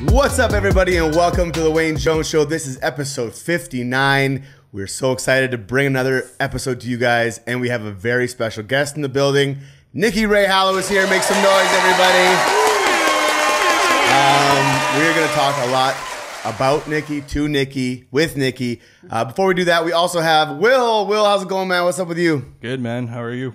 What's up, everybody, and welcome to the Wayne Jones Show. This is episode 59. We're so excited to bring another episode to you guys, and we have a very special guest in the building. Nikki Rae Hallow is here. Make some noise, everybody. We're going to talk a lot about Nikki, to Nikki, with Nikki. Before we do that, we also have Will. Will, how's it going, man? What's up with you? Good, man. How are you?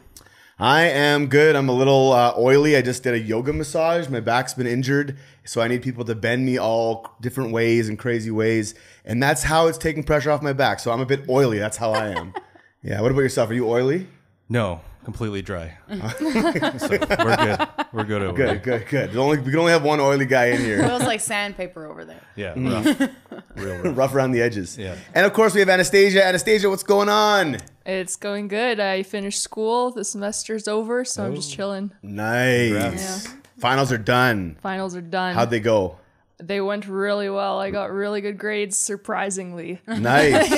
I am good. I'm a little oily. I just did a yoga massage. My back's been injured, so I need people to bend me all different ways and crazy ways, and that's how it's taking pressure off my back. So I'm a bit oily. That's how I am. Yeah. What about yourself? Are you oily? No, completely dry. So we're good. We're good over there. Good. We can only have one oily guy in here. It feels like sandpaper over there. Yeah, rough. Real rough. Rough around the edges. Yeah. And of course, we have Anastasia. Anastasia, what's going on? It's going good. I finished school. The semester's over, so I'm just chilling. Nice. Yeah. Finals are done. Finals are done. How'd they go? They went really well. I got really good grades, surprisingly. Nice.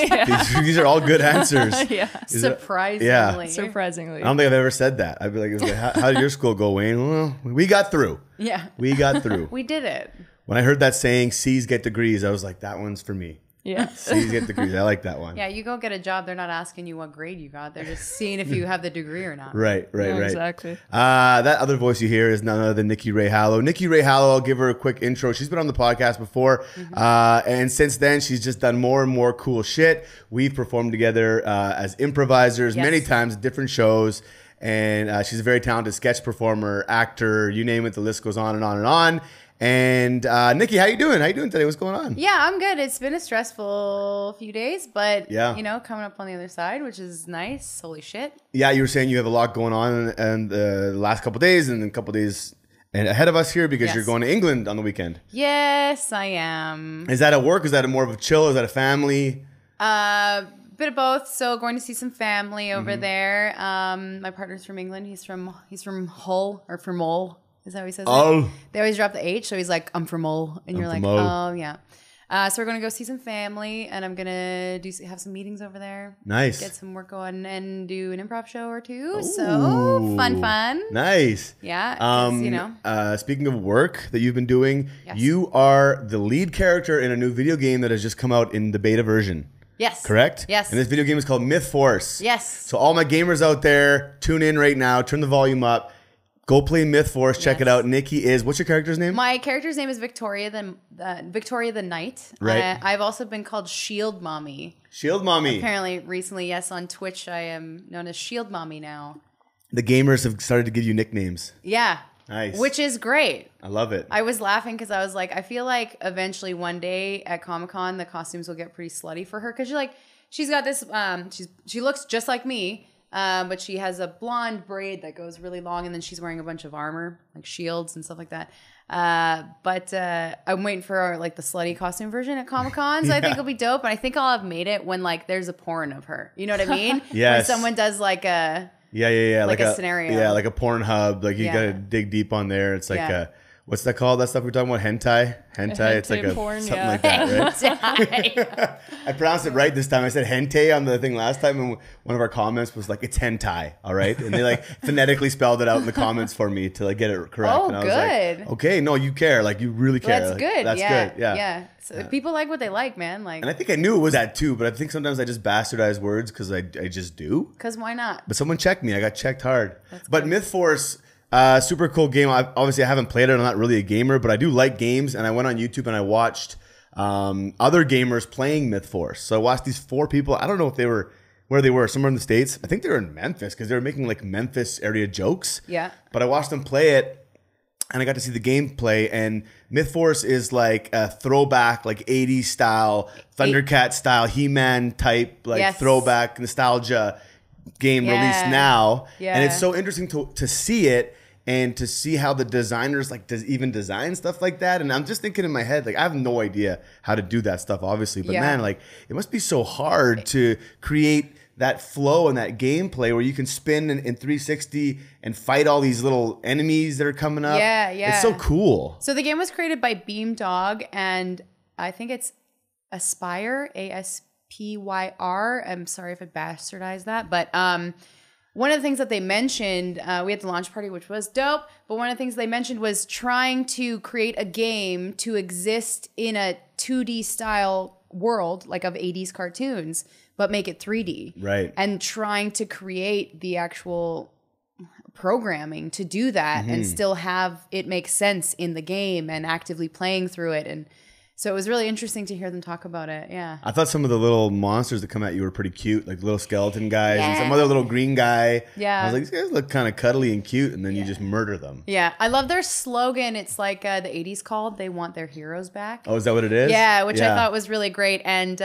These are all good answers. Yeah. Surprisingly. Surprisingly. I don't think I've ever said that. I'd be like, how did your school go, Wayne? Well, we got through. Yeah. We got through. We did it. When I heard that saying, C's get degrees, I was like, that one's for me. Yeah. C's get degrees. I like that one. Yeah, you go get a job. They're not asking you what grade you got. They're just seeing if you have the degree or not. Right. Exactly. That other voice you hear is none other than Nikki Rae Hallow. Nikki Rae Hallow, I'll give her a quick intro. She's been on the podcast before, and since then, she's just done more and more cool shit. We've performed together as improvisers many times, different shows, and she's a very talented sketch performer, actor, you name it, the list goes on and on and on. And Nikki, how you doing? How you doing today? What's going on? Yeah, I'm good. It's been a stressful few days, but Yeah. you know, coming up on the other side, which is nice. Holy shit. Yeah, you were saying you have a lot going on and the last couple of days and then a couple of days ahead of us here because you're going to England on the weekend. Yes, I am. Is that at work? Is that a more of a chill? Is that a family? Bit of both. So going to see some family over there. My partner's from England. He's from Hull or from Mull. Is that how he says it? They always drop the H, so he's like, I'm from Mull. And you're like, oh, yeah. So we're going to go see some family, and I'm going to have some meetings over there. Nice. Get some work going and do an improv show or two. Ooh. So fun. Nice. Yeah. You know. Speaking of work that you've been doing, you are the lead character in a new video game that has just come out in the beta version. Yes. Correct? Yes. And this video game is called Myth Force. Yes. So all my gamers out there, tune in right now, turn the volume up. Go play Myth Force. Check it out. Nikki is, what's your character's name? My character's name is Victoria the Knight. Right. I've also been called Shield Mommy. Shield Mommy. Apparently, recently, yes, on Twitch, I am known as Shield Mommy now. The gamers have started to give you nicknames. Yeah. Nice. Which is great. I love it. I was laughing because I was like, I feel like eventually one day at Comic-Con, the costumes will get pretty slutty for her. Because she's got this, she looks just like me. But she has a blonde braid that goes really long, and then she's wearing a bunch of armor, like shields and stuff like that. But I'm waiting for the slutty costume version at Comic-Con, so I think it'll be dope. And I think I'll have made it when there's a porn of her. You know what I mean? Yes. When someone does like a like a scenario. Yeah, like a Pornhub. Like you gotta dig deep on there. It's like a what's that called? That stuff we're talking about? Hentai? It's like porn, something like that, right? I pronounced it right this time. I said hentai on the thing last time, and one of our comments was like, it's hentai, all right? And they phonetically spelled it out in the comments for me to get it correct. Oh, and I was good. like, okay, no, you care. Like, you really care. That's good. That's good. Yeah. So people like what they like, man. Like, and I think I knew it was that too, but I think sometimes I just bastardize words because I just do. Because why not? But someone checked me. I got checked hard. But good. Myth Force... super cool game. Obviously, I haven't played it. I'm not really a gamer, but I do like games. And I went on YouTube and I watched other gamers playing Myth Force. So I watched these 4 people. I don't know if they were where they were. Somewhere in the States. I think they were in Memphis because they were making like Memphis area jokes. Yeah. But I watched them play it. And I got to see the gameplay, and Myth Force is like a throwback, like 80s style, Thundercat style, He-Man type, like throwback nostalgia game released now. Yeah. And it's so interesting to see it and to see how the designers even design stuff like that. And I'm just thinking in my head, like, I have no idea how to do that stuff, obviously. But man, like, it must be so hard to create that flow and that gameplay where you can spin in 360 and fight all these little enemies that are coming up. Yeah. It's so cool. So the game was created by Beam Dog, and I think it's Aspyr, Aspyr. I'm sorry if I bastardized that, but one of the things that they mentioned, we had the launch party, which was dope. But one of the things they mentioned was trying to create a game to exist in a 2D style world, like of 80s cartoons, but make it 3D. Right. And trying to create the actual programming to do that and still have it make sense in the game and actively playing through it. And so it was really interesting to hear them talk about it. Yeah. I thought some of the little monsters that come at you were pretty cute, like the little skeleton guys and some other little green guy. Yeah. I was like, these guys look kind of cuddly and cute, and then you just murder them. Yeah. I love their slogan. It's like the 80s called, they want their heroes back. Oh, is that what it is? Yeah, which I thought was really great. And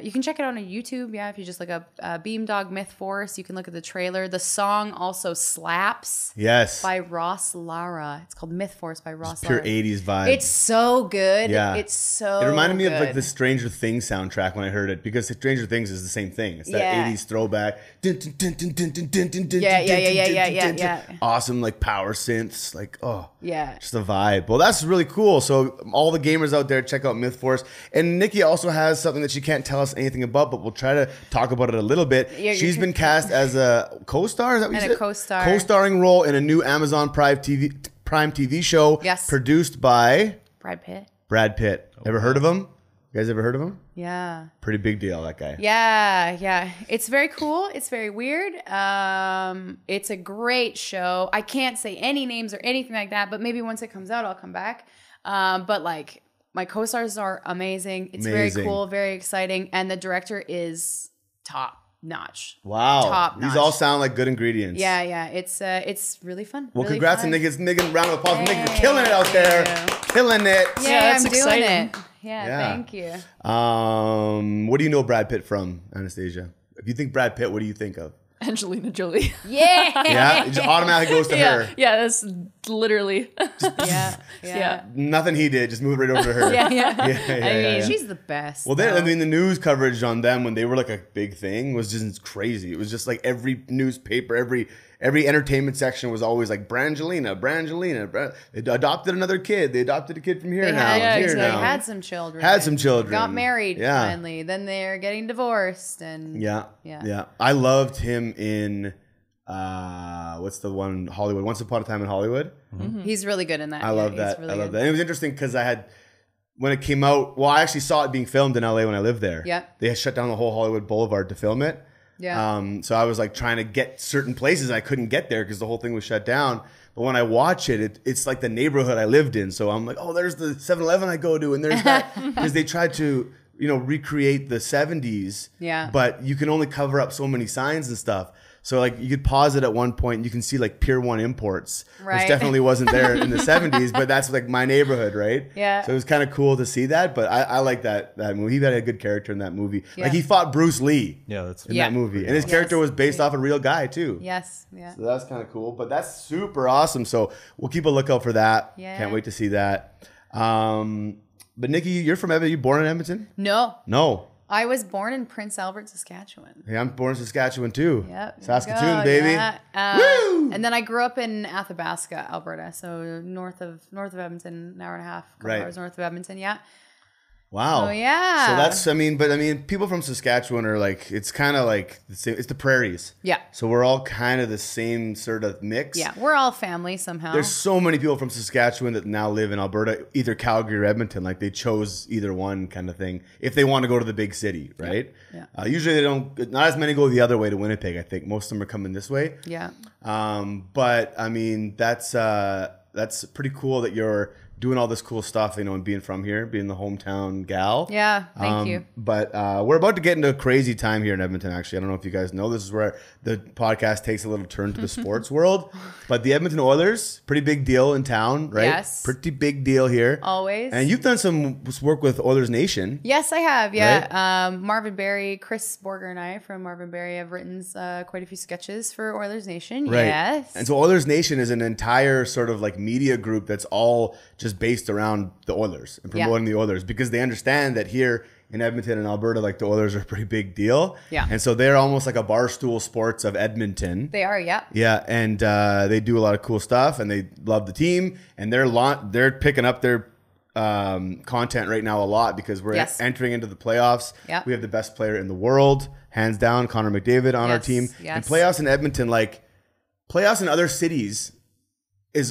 you can check it out on YouTube. Yeah, if you just look up Beamdog Myth Force, you can look at the trailer. The song also slaps. Yes. By Ross Lara. It's called Myth Force by Ross Pure Lara. 80s vibe. It's so good. Yeah. It's so It reminded me of like good. the Stranger Things soundtrack when I heard it, because Stranger Things is the same thing. It's that Yeah. 80s throwback. Yeah. Awesome, like power synths. Like, oh. Yeah. Just a vibe. Well, that's really cool. So all the gamers out there, check out Myth Force. And Nikki also has something that she can't tell us anything about, but we'll try to talk about it a little bit. She's been cast as a co-star. Is that what you said? And a co-star. Co-starring role in a new Amazon Prime TV show. Yes. Produced by Brad Pitt. Brad Pitt. Ever heard of him? You guys ever heard of him? Yeah. Pretty big deal, that guy. Yeah. It's very cool. It's very weird. It's a great show. I can't say any names or anything like that, but maybe once it comes out, I'll come back. But like my co-stars are amazing. It's very cool, very exciting. And the director is top notch. Wow. Top notch. These all sound like good ingredients. Yeah. It's really fun. Well, really congrats fun. to Nikki. Round of applause. Nikki's killing it out there. Killing it. Yeah, that's I'm doing exciting. it. Yeah, thank you. What do you know Brad Pitt from, Anastasia? If you think Brad Pitt, what do you think of? Angelina Jolie. Yeah. Yeah, it just automatically goes to her. Yeah, that's literally. Yeah. Nothing he did, just move it right over to her. I mean, she's the best. Well, I mean, the news coverage on them when they were like a big thing was just crazy. It was just like every newspaper, every entertainment section was always like Brangelina. They adopted another kid. They adopted a kid from here now. They had some children. Got married finally. Then they're getting divorced. And yeah. I loved him in what's the one, Hollywood? Once Upon a Time in Hollywood. Mm-hmm. He's really good in that. I love that. Really I love that. And it was interesting because when it came out, well, I actually saw it being filmed in LA when I lived there. Yeah. They had shut down the whole Hollywood Boulevard to film it. Yeah. So I was like trying to get certain places. I couldn't get there because the whole thing was shut down. But when I watch it, it's like the neighborhood I lived in. So I'm like, oh, there's the 7-Eleven I go to, and there's that, because they tried to, recreate the 70s. Yeah. But you can only cover up so many signs and stuff. So like you could pause it at one point and you can see like Pier 1 Imports, which definitely wasn't there in the 70s, but that's like my neighborhood, right? Yeah. So it was kind of cool to see that, but I like that movie. He had a good character in that movie. Yeah. Like he fought Bruce Lee in that movie. And his character was based off a real guy too. Yes. Yeah. So that's kind of cool, but that's super awesome. So we'll keep a lookout for that. Yeah. Can't wait to see that. But Nikki, you're from Edmonton. You born in Edmonton? No. I was born in Prince Albert, Saskatchewan. Hey, I'm born in Saskatchewan too. Yep. Saskatoon, baby. Yeah. Woo! And then I grew up in Athabasca, Alberta, so north of Edmonton, an hour and a half, couple hours north of Edmonton. Yeah. Wow. Oh yeah. So that's, people from Saskatchewan are like, it's kind of like the same. It's the prairies. Yeah. So we're all kind of the same sort of mix. Yeah, we're all family somehow. There's so many people from Saskatchewan that now live in Alberta, either Calgary or Edmonton. Like they chose either one kind of thing if they want to go to the big city, right? Yeah. Usually they don't. Not as many go the other way to Winnipeg. I think most of them are coming this way. Yeah. But I mean, that's pretty cool that you're doing all this cool stuff, and being from here, being the hometown gal. Yeah, thank you. But we're about to get into a crazy time here in Edmonton, actually. I don't know if you guys know. This is where the podcast takes a little turn to the sports world. But the Edmonton Oilers, pretty big deal in town, right? Yes. Pretty big deal here. Always. And you've done some work with Oilers Nation. Yes, I have. Yeah. Right? Marvin Berry, Chris Borger and I from Marvin Berry have written quite a few sketches for Oilers Nation. Right. Yes. And so Oilers Nation is an entire sort of like media group that's all just based around the Oilers and promoting the Oilers, because they understand that here in Edmonton and Alberta, like the Oilers are a pretty big deal. Yeah. And so they're almost like a Barstool Sports of Edmonton. They are, yeah. Yeah, and they do a lot of cool stuff, and they love the team, and they're picking up their content right now a lot because we're Yes. entering into the playoffs. Yeah. We have the best player in the world, hands down, Connor McDavid on our Yes, team. yes. And playoffs in Edmonton, like playoffs in other cities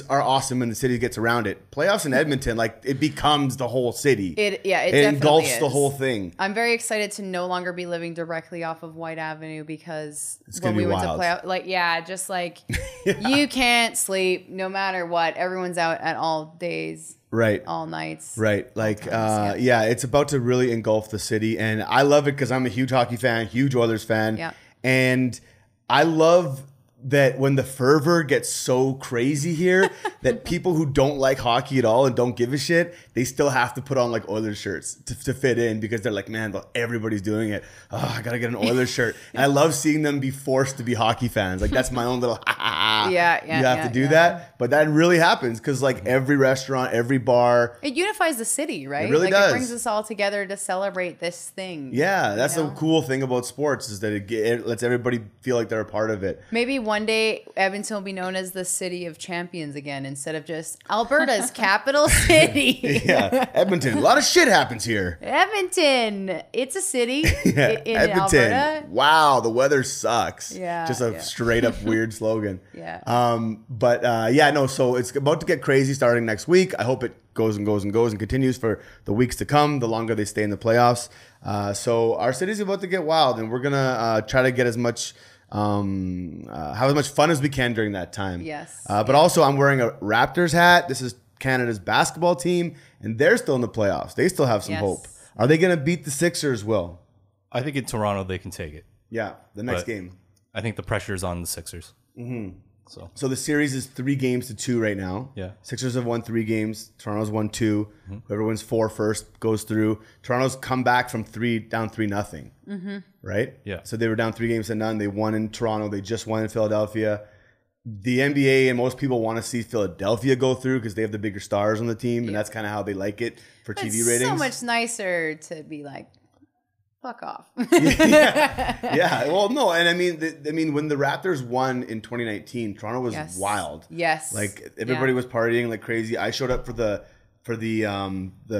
are awesome when the city gets around it. Playoffs in Edmonton, like it becomes the whole city. It It definitely engulfs is. the whole thing. I'm very excited to no longer be living directly off of White Avenue because gonna when we be went wild. to play, like, just like you can't sleep no matter what. Everyone's out at all days, Right. all nights. Right. Like, times, yeah, it's about to really engulf the city. And I love it because I'm a huge hockey fan, huge Oilers fan. Yeah. And I love that when the fervor gets so crazy here that people who don't like hockey at all and don't give a shit, they still have to put on like Oilers shirts to fit in because they're like, man, everybody's doing it. Oh, I gotta get an Oilers shirt. And I love seeing them be forced to be hockey fans. Like that's my own little Yeah, you have to do that. But that really happens because like every restaurant, every bar. It unifies the city, right? It really like does. It brings us all together to celebrate this thing. Yeah, that's you know? the cool thing about sports is that it lets everybody feel like they're a part of it. Maybe one day Edmonton will be known as the city of champions again instead of just Alberta's capital city. Yeah, Edmonton. A lot of shit happens here. Edmonton, it's a city Yeah, in Edmonton. Alberta. Wow, the weather sucks. Yeah, just a yeah. straight up weird slogan. Yeah. So it's about to get crazy starting next week. I hope it goes and goes and goes and continues for the weeks to come, the longer they stay in the playoffs. So our city's about to get wild, and we're gonna try to get as much have as much fun as we can during that time. Yes. But also I'm wearing a Raptors hat. This is Canada's basketball team, and they're still in the playoffs. They still have some Yes. hope. Are they gonna beat the Sixers, Will? I think in Toronto they can take it. Yeah, the next But game. I think the pressure is on the Sixers. So the series is 3-2 right now. Yeah. Sixers have won 3 games. Toronto's won 2. Whoever wins 4 first goes through. Toronto's come back from down 3-0. Right? Yeah. So they were down 3-0. They won in Toronto. They just won in Philadelphia. The NBA and most people want to see Philadelphia go through because they have the bigger stars on the team, and that's kind of how they like it for But TV it's ratings. so much nicer to be like, fuck off. Yeah. Well, no, and I mean, when the Raptors won in 2019, Toronto was Yes. wild. Yes. Like everybody was partying like crazy. I showed up for the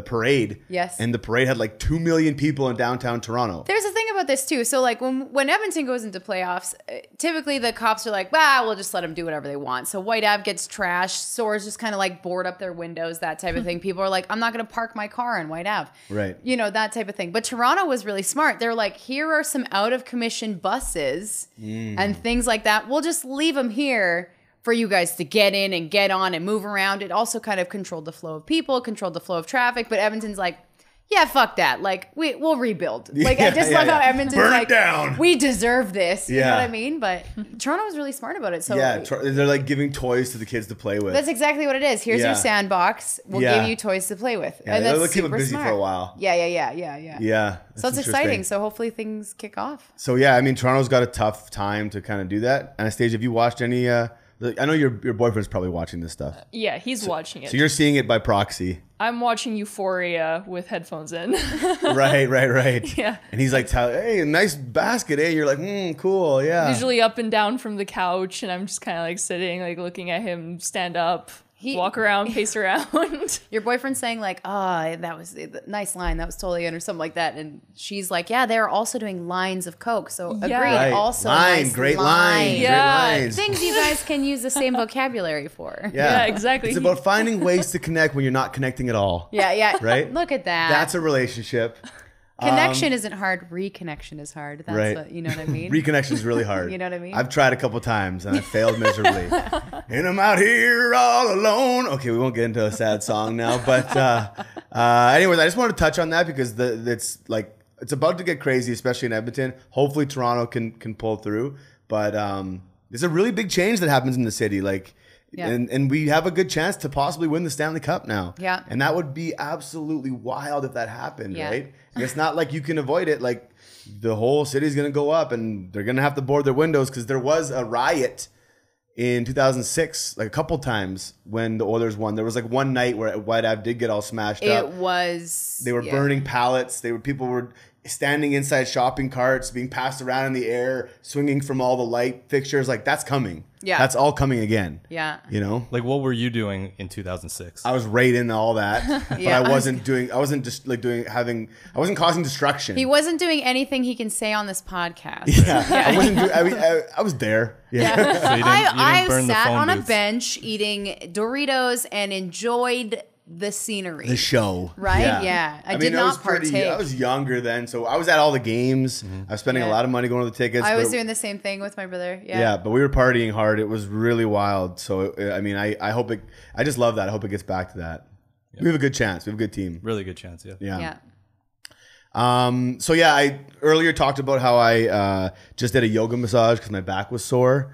parade. Yes. And the parade had like 2 million people in downtown Toronto. There's a thing about this too. So like when Edmonton goes into playoffs, typically the cops are like, "Well, we'll just let them do whatever they want." So White Ave gets trashed. Stores just kind of like board up their windows, that type of thing. People are like, "I'm not going to park my car in White Ave." Right. You know, that type of thing. But Toronto was really smart. They're like, "Here are some out of commission buses and things like that. We'll just leave them here for you guys to get in and get on and move around." It also kind of controlled the flow of people, controlled the flow of traffic. But Edmonton's like, yeah, fuck that. Like, we'll rebuild. Like, I just love how Edmonton's Burn it like, down. we deserve this. You know Yeah. what I mean? But Toronto was really smart about it. So Yeah, they're like giving toys to the kids to play with. that's exactly what it is. Here's Yeah. your sandbox. We'll Yeah. give you toys to play with. Yeah, And they'll that's keep it super busy smart. for a while. Yeah. Yeah. So it's that's exciting. interesting. So hopefully things kick off. So yeah, I mean, Toronto's got a tough time to kind of do that. Anastasia, have you watched any? I know your boyfriend's probably watching this stuff. Yeah, he's watching it. So you're seeing it by proxy. I'm watching Euphoria with headphones in. Right. Yeah. And he's like, hey, nice basket, eh? You're like, cool, yeah. Usually up and down from the couch, and I'm just kind of like sitting, like looking at him stand up, walk around, pace around. Your boyfriend's saying like, that was a nice line. That was totally in or something like that. And she's like, yeah, they're also doing lines of Coke. So agreed. Right. Also line, nice great line. line. Yeah. Great lines. Things you guys can use the same vocabulary for. Yeah, exactly. It's about finding ways to connect when you're not connecting at all. Yeah. Right? Look at that. That's a relationship. Connection isn't hard. Reconnection is hard. That's Right. what, you know what I mean? Reconnection is really hard. You know what I mean? I've tried a couple times and I failed miserably. And I'm out here all alone. Okay, we won't get into a sad song now, but anyways, I just wanted to touch on that because it's about to get crazy, especially in Edmonton. Hopefully, Toronto can pull through, but there's a really big change that happens in the city, Yeah. and we have a good chance to possibly win the Stanley Cup now. Yeah. And that would be absolutely wild if that happened, Yeah. right? And it's not like you can avoid it. Like the whole city's going to go up and they're going to have to board their windows because there was a riot in 2006, like a couple times when the Oilers won. There was like one night where White Ave did get all smashed up. It was. They were burning pallets. People were standing inside shopping carts, being passed around in the air, swinging from all the light fixtures. Like that's coming. Yeah. That's all coming again. Yeah. You know? Like what were you doing in 2006? I was right in all that, but Yeah. I wasn't causing destruction. He wasn't doing anything he can say on this podcast. Yeah. I was there. Yeah. So you didn't I burn the sat phone on a booths. bench eating Doritos and enjoyed the scenery. The show. Right? Yeah. I did not partake. I was younger then, so I was at all the games. I was spending a lot of money going to the tickets. I was doing the same thing with my brother. Yeah. Yeah, but we were partying hard. It was really wild. So, I mean, I hope it, I just love that. I hope it gets back to that. Yeah. We have a good chance. We have a good team. Really good chance, yeah. Yeah. So yeah, I earlier talked about how I just did a yoga massage because my back was sore.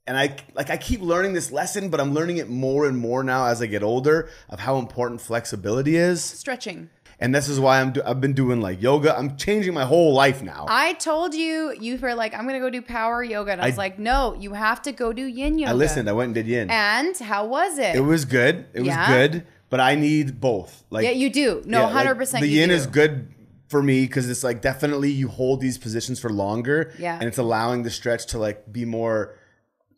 And I keep learning this lesson, but I'm learning it more and more now as I get older of how important flexibility is. Stretching. And this is why I've been doing like yoga. I'm changing my whole life now. I told you were like, I'm going to go do power yoga. And I was like, no, you have to go do yin yoga. I listened. I went and did yin. And how was it? It was good. It was good, but I need both. Like, yeah, you do. No, 100% the you yin do. is good for me because it's like definitely you hold these positions for longer. Yeah. And it's allowing the stretch to like be more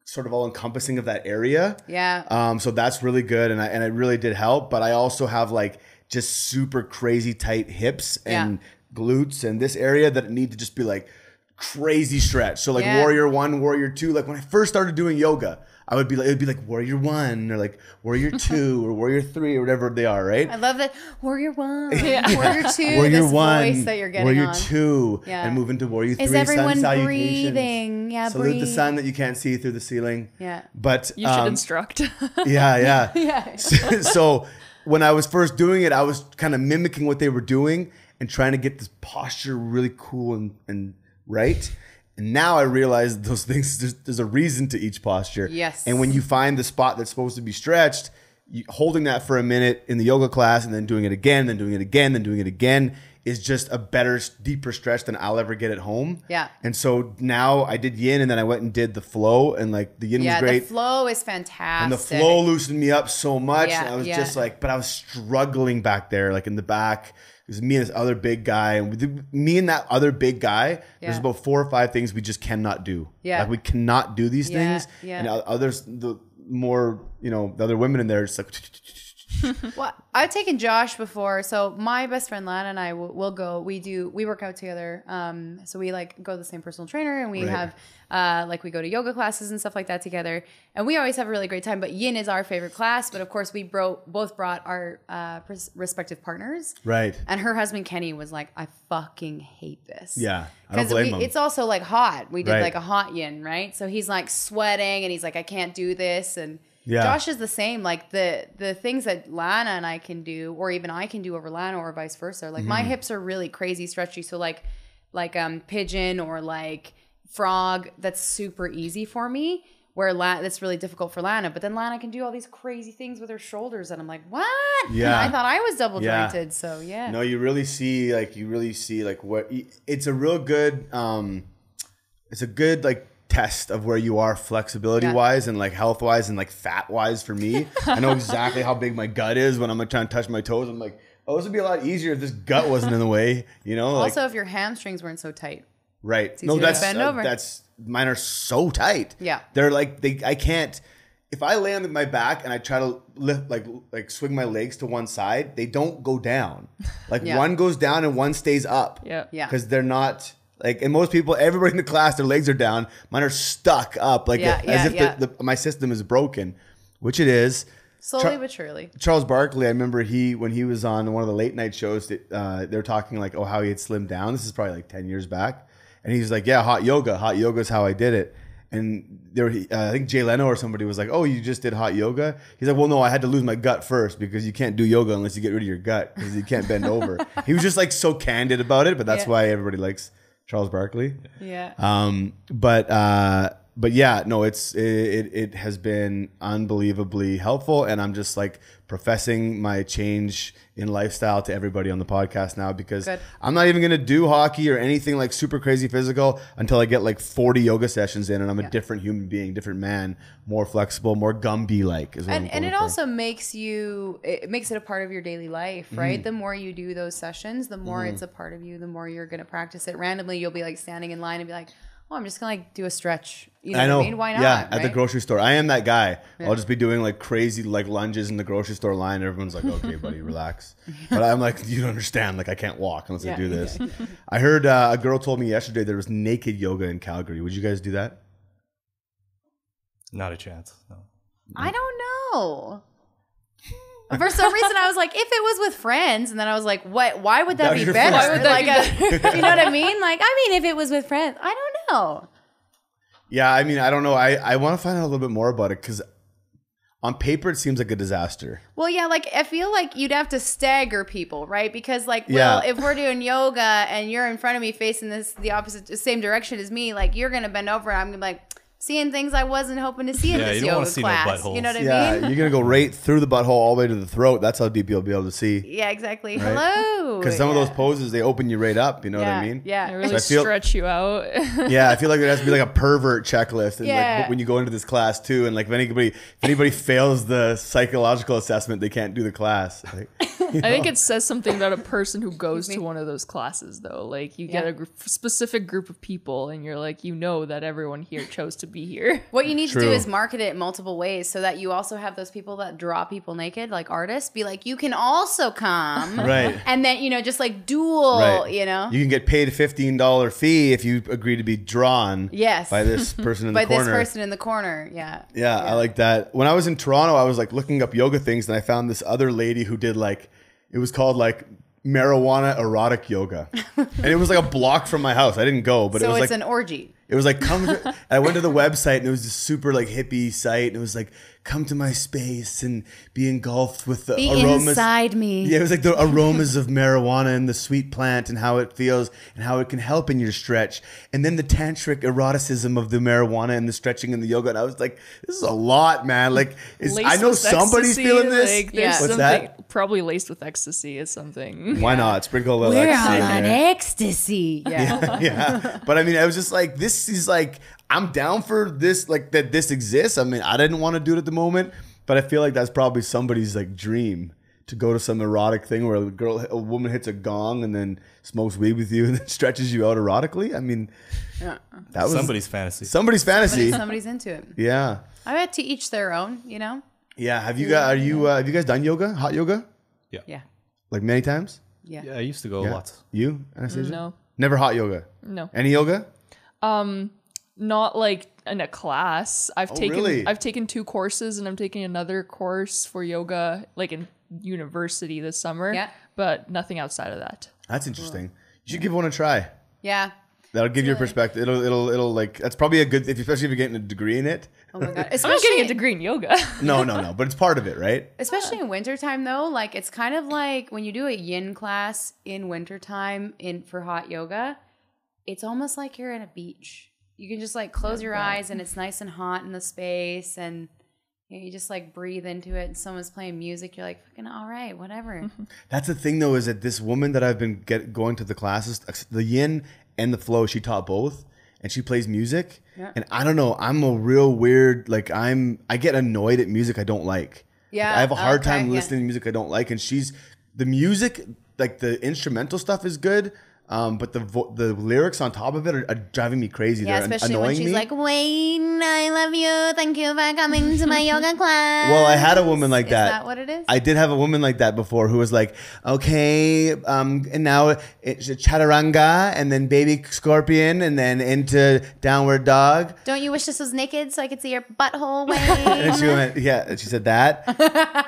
sort of all encompassing of that area. Yeah. So that's really good. And it really did help. But I also have like just super crazy tight hips and glutes and this area that need to just be like crazy stretch. So like warrior 1, warrior 2, like when I first started doing yoga, I would be like, it would be like warrior 1 or like warrior 2 or warrior 3 or whatever they are, right? I love that. Warrior 1. Warrior 2. Warrior this 1, voice that you're getting warrior on. 2, Yeah. and move into warrior 3. Is everyone sun breathing? salutations. Yeah, Salute breathe. the sun that you can't see through the ceiling. Yeah. But You should instruct. yeah. Yeah. So when I was first doing it, I was kind of mimicking what they were doing and trying to get this posture really cool and right. And now I realize those things, there's a reason to each posture. Yes. And when you find the spot that's supposed to be stretched, holding that for a minute in the yoga class and then doing it again, then doing it again, then doing it again is just a better, deeper stretch than I'll ever get at home. Yeah. And so now I did yin and then I went and did the flow and like the yin was great. The flow is fantastic. And the flow loosened me up so much. Yeah, And I was just like, but I was struggling back there, like in the back. It was me and this other big guy. And me and that other big guy, there's about 4 or 5 things we just cannot do. Yeah. Like we cannot do these things. Yeah. And others, the more, the other women in there, are just like, Well, I've taken Josh before. So my best friend Lana and I will go. We work out together. So we like go to the same personal trainer and we have we go to yoga classes and stuff like that together. And we always have a really great time. But yin is our favorite class. But of course, we both brought our respective partners. right. And her husband Kenny was like, I fucking hate this. Yeah. I don't blame him. It's also like hot. We did Right. like a hot yin, right? So he's like sweating and he's like, I can't do this. And Yeah. Josh is the same. Like the things that Lana and I can do, or even I can do over Lana, or vice versa. Like my hips are really crazy stretchy. So like pigeon or like frog, that's super easy for me. Where that's really difficult for Lana. But then Lana can do all these crazy things with her shoulders, and I'm like, what? Yeah. I thought I was double Yeah. jointed. So yeah. No, you really see what it's a real good it's a good like test of where you are flexibility wise and like health wise and like fat wise for me. I know exactly how big my gut is when I'm like trying to touch my toes. I'm like, oh, this would be a lot easier if this gut wasn't in the way, Also, if your hamstrings weren't so tight. Right. easier to bend over. That's mine are so tight. Yeah. They're like I can't. If I lay on my back and I try to lift like swing my legs to one side, they don't go down. Like one goes down and one stays up. Yeah. Yeah. Because they're not like, and most people, everybody in the class, their legs are down. Mine are stuck up, like as if my system is broken, which it is. Slowly but surely. Charles Barkley, I remember when he was on one of the late night shows, they were talking like, how he had slimmed down. This is probably like 10 years back. And he's like, yeah, hot yoga is how I did it. And I think Jay Leno or somebody was like, oh, you just did hot yoga? He's like, well, no, I had to lose my gut first because you can't do yoga unless you get rid of your gut because you can't bend over. He was just like so candid about it, but that's why everybody likes Charles Barkley. Yeah. but yeah, no, it has been unbelievably helpful, and I'm just like professing my change in lifestyle to everybody on the podcast now, because I'm not even gonna do hockey or anything like super crazy physical until I get like 40 yoga sessions in, and I'm a different human being, different man, more flexible, more Gumby like. And it also makes it a part of your daily life, right? The more you do those sessions, the more it's a part of you, the more you're gonna practice it. Randomly, you'll be like standing in line and be like, oh, I'm just gonna like do a stretch. You know what I mean? Why not? Yeah, at the grocery store. I am that guy. Yeah. I'll just be doing like crazy like lunges in the grocery store line. Everyone's like, okay, buddy, relax. But I'm like, you don't understand. Like I can't walk unless I do this. I heard a girl told me yesterday there was naked yoga in Calgary. Would you guys do that? Not a chance. No. I don't know. For some reason, I was like, if it was with friends, and then I was like, what? Why would that be better? Why would that be better? You know what I mean? Like, I mean, if it was with friends, I don't know. Yeah, I mean, I don't know. I want to find out a little bit more about it, because on paper it seems like a disaster. Well, yeah, like I feel like you'd have to stagger people, right? Because like, well, if we're doing yoga and you're in front of me facing the same direction as me, like you're gonna bend over and I'm gonna be like, seeing things I wasn't hoping to see in this yoga class. You know what I mean? Yeah, you're going to go right through the butthole all the way to the throat. That's how deep you'll be able to see. Yeah, exactly. Right? Hello. Because some of those poses, they open you right up. You know what I mean? Yeah. They really stretch you out. Yeah, I feel like there has to be like a pervert checklist. And like when you go into this class too. And like if anybody fails the psychological assessment, they can't do the class. Like, I think it says something about a person who goes to one of those classes, though. Like you get a specific group of people and you're like, you know that everyone here chose to be here. What you need to do is market it multiple ways so that you also have those people that draw people naked, like artists, be like, you can also come. Right. And then, just like dual, You can get paid a $15 fee if you agree to be drawn by this person in the corner. By this person in the corner, Yeah, I like that. When I was in Toronto, I was like looking up yoga things, and I found this other lady who did like, it was called like marijuana erotic yoga. And it was like a block from my house. I didn't go, but it was like an orgy. It was like, I went to the website and it was this super like hippie site. And it was like, come to my space and be engulfed with the aromas. Inside me. Yeah, it was like the aromas of marijuana and the sweet plant and how it feels and how it can help in your stretch. And then the tantric eroticism of the marijuana and the stretching and the yoga. And I was like, this is a lot, man. Like, I know somebody's feeling this. Like, there's something probably laced with ecstasy is something. Why not? Sprinkle a little We're ecstasy. on ecstasy. Yeah. But I mean, I was just like, this is like, I'm down for this, like that this exists. I mean, I didn't want to do it at the moment, but I feel like that's probably somebody's like dream to go to some erotic thing where a woman hits a gong and then smokes weed with you and then stretches you out erotically. I mean, that was somebody's fantasy. Somebody's fantasy. Somebody's into it. Yeah. I bet to each their own, Yeah. Have you guys done yoga? Hot yoga? Yeah. Like many times? Yeah, I used to go lots. You, Anastasia? No. Never hot yoga? No. Any yoga? Not like in a class. I've really? taken 2 courses and I'm taking another course for yoga like in university this summer. Yeah. But nothing outside of that. That's interesting. You should give one a try. Yeah. That'll give you a perspective. It'll like, that's probably a good, especially if you're getting a degree in it. Oh my God. I'm not getting a degree in yoga. No. But it's part of it, right? Especially in wintertime though. Like it's kind of like when you do a yin class in wintertime for hot yoga, it's almost like you're at a beach. You can just like close your eyes and it's nice and hot in the space and you just like breathe into it and someone's playing music. You're like, fucking all right, whatever. That's the thing though, is that this woman that I've been going to the classes, the yin and the flow, she taught both and she plays music. Yeah. And I don't know, I'm a real weird, like I get annoyed at music I don't like. Yeah. Like, I have a hard time listening to music I don't like. And the music, like the instrumental stuff is good. But the lyrics on top of it are driving me crazy. Yeah, They're especially annoying when she's me. like, Wayne, I love you. Thank you for coming to my yoga class. Well, I had a woman like that. Is that what it is? I did have a woman like that before who was like, okay, and now it's a chaturanga and then baby scorpion and then into downward dog. Don't you wish this was naked so I could see your butthole, Wayne? And she went, yeah, she said that.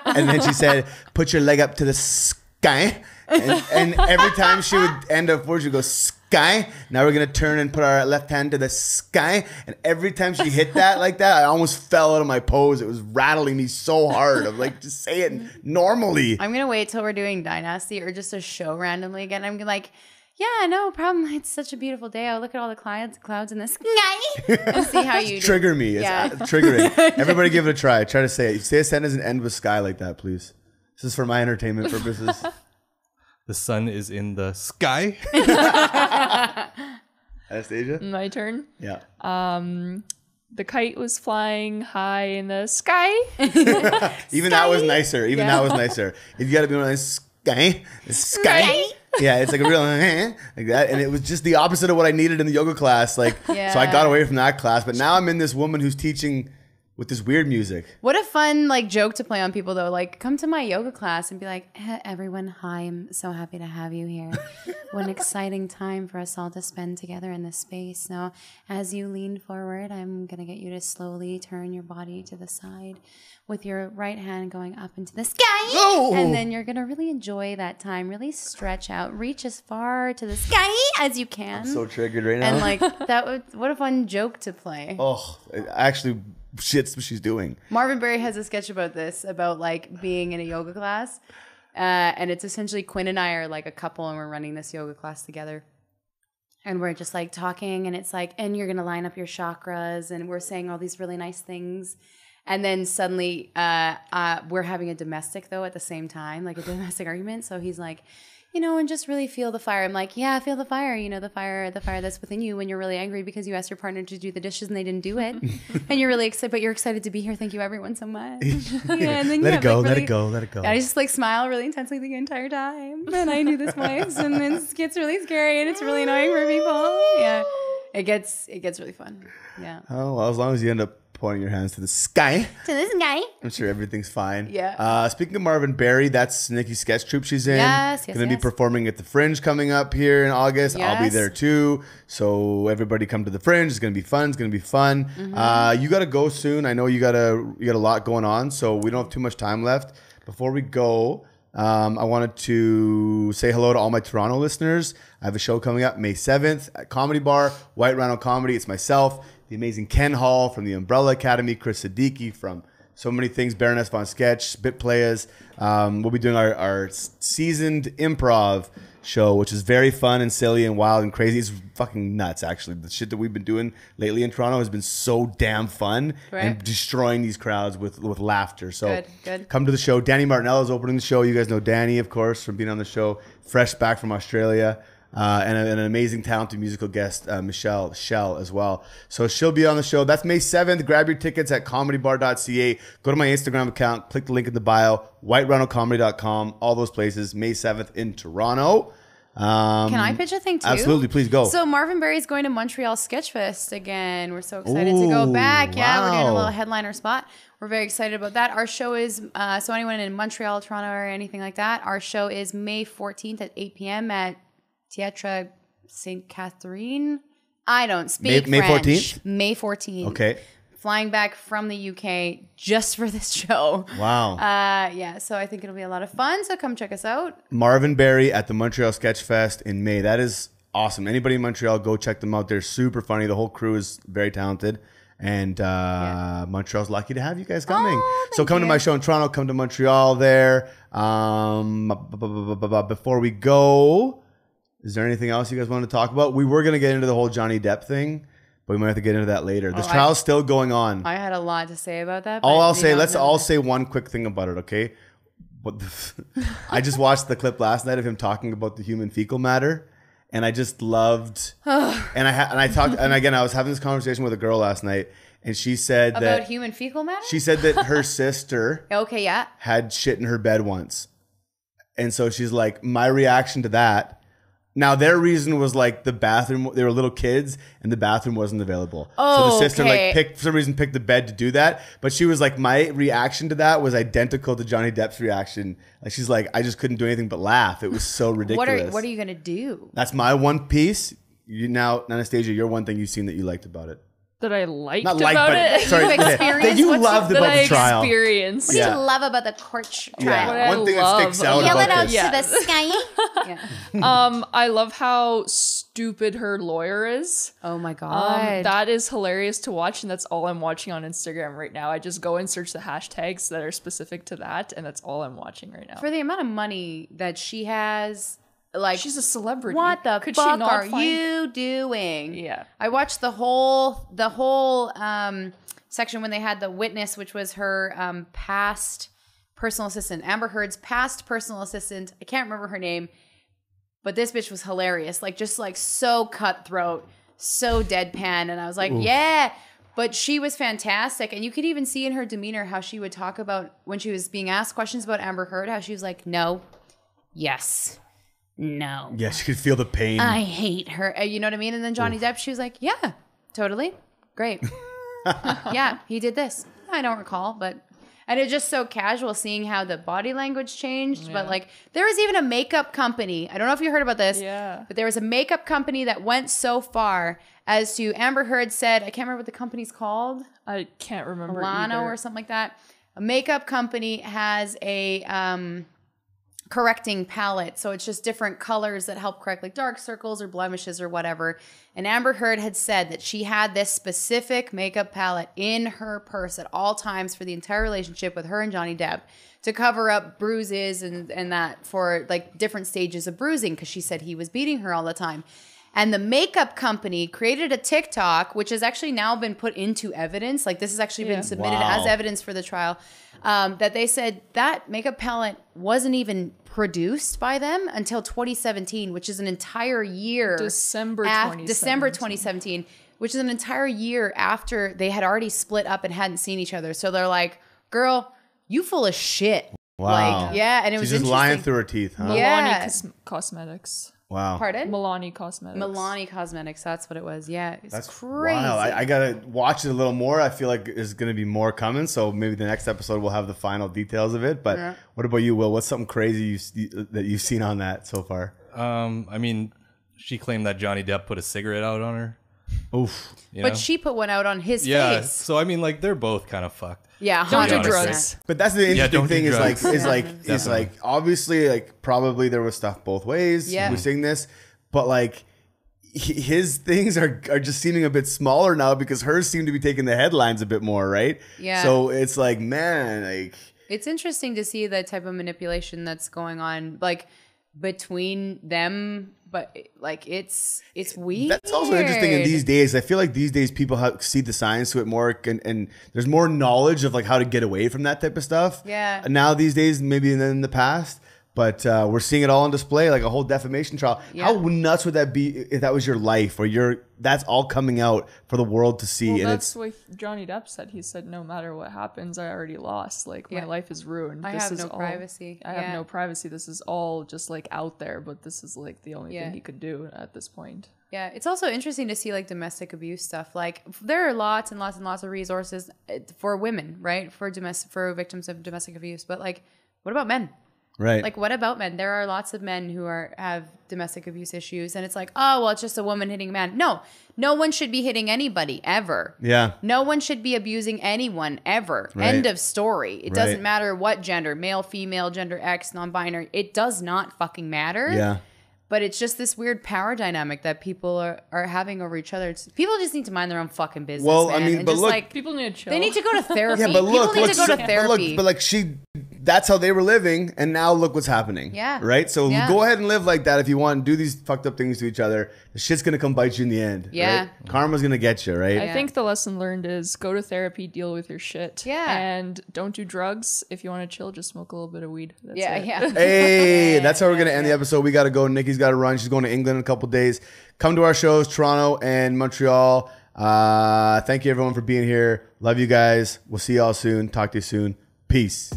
And then she said, put your leg up to the sky. And every time she would end up word, she would go, sky. Now we're going to turn and put our left hand to the sky. And every time she hit that like that, I almost fell out of my pose. It was rattling me so hard. I'm like, just say it normally. I'm going to wait till we're doing Dynasty or just a show randomly again. I'm like, Yeah, no problem. It's such a beautiful day. I'll look at all the clouds in the sky and see how you do. Trigger me. It's triggering. Everybody give it a try. Try to say it. Say a sentence and end with sky like that, please. This is for my entertainment purposes. The sun is in the sky. Anastasia? My turn. Yeah. The kite was flying high in the sky. Even that was nicer. Even that was nicer. You got to be one of those sky. Yeah, it's like a real like that, and it was just the opposite of what I needed in the yoga class. Like, so I got away from that class, but now I'm in this woman who's teaching with this weird music. What a fun like joke to play on people though. Like, come to my yoga class and be like, hey, everyone, hi, I'm so happy to have you here. What an exciting time for us all to spend together in this space. Now, as you lean forward, I'm gonna get you to slowly turn your body to the side with your right hand going up into the sky. Oh! And then you're gonna really enjoy that time. Really stretch out, reach as far to the sky as you can. I'm so triggered right now. And like what a fun joke to play. Oh, actually, shit's what she's doing. Marvin Berry has a sketch about this, about like being in a yoga class. And it's essentially Quinn and I are like a couple and we're running this yoga class together. And we're just like talking and it's like, and you're going to line up your chakras and we're saying all these really nice things. And then suddenly we're having a domestic though at the same time, like a domestic argument. So he's like, you know, and just really feel the fire. I'm like, yeah, feel the fire. You know, the fire that's within you when you're really angry because you asked your partner to do the dishes and they didn't do it. And you're really excited, but you're excited to be here. Thank you everyone so much. Yeah, and then let it go, like, let really, it go, let it go. Yeah, I just like smile really intensely the entire time. And I do this voice and then it gets really scary and it's really annoying for people. Yeah, it gets really fun. Yeah. Oh, well, as long as you end up pointing your hands to the sky. To this guy. I'm sure everything's fine. Yeah. Speaking of Marvin Berry, that's Nikki's sketch troupe she's in. Yes. Going to be performing at the Fringe coming up here in August. I'll be there too. So everybody come to the Fringe. It's going to be fun. It's going to be fun. Mm-hmm. You got to go soon. I know you got a lot going on, so we don't have too much time left. Before we go, I wanted to say hello to all my Toronto listeners. I have a show coming up May 7th at Comedy Bar, White Rhino Comedy. It's myself, the amazing Ken Hall from the Umbrella Academy, Chris Siddiqui from so many things, Baroness Von Sketch, Bit Players. We'll be doing our seasoned improv show, which is very fun and silly and wild and crazy. It's fucking nuts, actually. The shit that we've been doing lately in Toronto has been so damn fun and destroying these crowds with laughter. So good. Come to the show. Danny Martinello is opening the show. You guys know Danny, of course, from being on the show. Fresh back from Australia. And an amazing, talented musical guest, Michelle Shell, as well. So she'll be on the show. That's May 7th. Grab your tickets at comedybar.ca. Go to my Instagram account. Click the link in the bio. whiterhinocomedy.com. All those places. May 7th in Toronto. Can I pitch a thing too? Absolutely. Please go. So Marvin Berry's going to Montreal Sketchfest again. We're so excited to go back. Wow. Yeah, we're doing a little headliner spot. We're very excited about that. Our show is, so anyone in Montreal, Toronto, or anything like that, our show is May 14th at 8 p.m. at Theatre St. Catherine. I don't speak May French. 14th? May 14th. Okay. Flying back from the UK just for this show. Wow. Yeah, so I think it'll be a lot of fun. So come check us out. Marvin Berry at the Montreal Sketch Fest in May. That is awesome. Anybody in Montreal, go check them out. They're super funny. The whole crew is very talented. And Montreal's lucky to have you guys coming. So come to my show in Toronto. Come to Montreal there. Before we go, is there anything else you guys want to talk about? We were going to get into the whole Johnny Depp thing, but we might have to get into that later. This trial's still going on. I had a lot to say about that. Let's all say one quick thing about it, okay? I just watched the clip last night of him talking about the human fecal matter, and I just loved. and I was having this conversation with a girl last night, and she said about human fecal matter. She said that her sister had shit in her bed once, and so she's like, my reaction to that. Now, their reason was like the bathroom, they were little kids and the bathroom wasn't available. So the sister for some reason picked the bed to do that. But she was like, my reaction to that was identical to Johnny Depp's reaction. Like, she's like, I just couldn't do anything but laugh. It was so ridiculous. What are you going to do? That's my one piece. Now, Anastasia, your one thing you've seen that you liked about it. That I liked Not about like, it? But, sorry, that you loved about the trial. What do you love about the court trial? Yeah. One thing that sticks out about this. To the sky. I love how stupid her lawyer is. Oh my God. That is hilarious to watch, and that's all I'm watching on Instagram right now. I just go and search the hashtags that are specific to that, and that's all I'm watching right now. For the amount of money that she has, like, she's a celebrity. What the Could she fuck not are find- you doing? Yeah. I watched the whole section when they had the witness, which was her past personal assistant, Amber Heard's past personal assistant. I can't remember her name, but this bitch was hilarious. Like, just like so cutthroat, so deadpan. And I was like, yeah. But she was fantastic. And you could even see in her demeanor how she would talk about when she was being asked questions about Amber Heard, how she was like, no, yes, no. Yeah, she could feel the pain. I hate her. You know what I mean? And then Johnny Depp, she was like, yeah, totally. Great. Yeah, he did this. I don't recall, but... And it's just so casual seeing how the body language changed. Yeah. But like, there was even a makeup company. I don't know if you heard about this. Yeah. But there was a makeup company that went so far as to Amber Heard said, I can't remember what the company's called. I can't remember Milano or something like that. A makeup company has a correcting palette. So it's just different colors that help correct like dark circles or blemishes or whatever. And Amber Heard had said that she had this specific makeup palette in her purse at all times for the entire relationship with her and Johnny Depp to cover up bruises and that for like different stages of bruising because she said he was beating her all the time. And the makeup company created a TikTok, which has actually now been put into evidence. Like this has actually been submitted as evidence for the trial. That they said that makeup palette wasn't even produced by them until 2017, which is an entire year. December 2017, which is an entire year after they had already split up and hadn't seen each other. So they're like, girl, you full of shit. Wow. Like, yeah. And it was just lying through her teeth, huh? Milano Cosmetics. Wow. Pardon? Milano Cosmetics. Milano Cosmetics. That's what it was. Yeah. That's crazy. Wow. I got to watch it a little more. I feel like there's going to be more coming. So maybe the next episode we'll have the final details of it. But what about you, Will? What's something crazy that you've seen on that so far? I mean, she claimed that Johnny Depp put a cigarette out on her. Oof. But she put one out on his yeah. face. So, I mean, like, they're both kind of fucked. Yeah. Don't do 100%. drugs. But that's the interesting thing drugs. is like obviously like probably there was stuff both ways. Yeah. We're seeing this, but like his things are just seeming a bit smaller now because hers seem to be taking the headlines a bit more, right? Yeah. So it's like, man, like it's interesting to see the type of manipulation that's going on, like between them. But like it's weird. That's also interesting in these days. I feel like these days people see the science to it more, and there's more knowledge of like how to get away from that type of stuff. Yeah. And now these days, maybe than in the past. But we're seeing it all on display, like a whole defamation trial. Yeah. How nuts would that be if that was your life, or that's all coming out for the world to see? Well, and that's what Johnny Depp said. He said, "No matter what happens, I already lost. Like my life is ruined. I have no privacy. I have no privacy. This is all just like out there, but this is like the only thing he could do at this point." Yeah, it's also interesting to see like domestic abuse stuff. Like there are lots and lots and lots of resources for women, right? For victims of domestic abuse, but like, what about men? Right. Like, what about men? There are lots of men who have domestic abuse issues, and it's like, oh, well, it's just a woman hitting a man. No one should be hitting anybody ever. Yeah. No one should be abusing anyone ever. Right. End of story. It doesn't matter what gender, male, female, gender X, non-binary. It does not fucking matter. Yeah. But it's just this weird power dynamic that people are having over each other. People just need to mind their own fucking business. Well, man. I mean, but look, like, people need to chill. They need to go to therapy. Yeah, but look, people need to go to therapy. But like that's how they were living, and now look what's happening. Yeah. Right? So go ahead and live like that if you want, and do these fucked up things to each other. The shit's gonna come bite you in the end. Yeah. Right? Karma's gonna get you, right? I think the lesson learned is go to therapy, deal with your shit. Yeah. And don't do drugs. If you want to chill, just smoke a little bit of weed. That's it. Hey, that's how we're gonna end the episode. We gotta go. Nikki's gotta run. She's going to England in a couple days. Come to our shows, Toronto and Montreal. Thank you everyone for being here. Love you guys. We'll see y'all soon. Talk to you soon. Peace.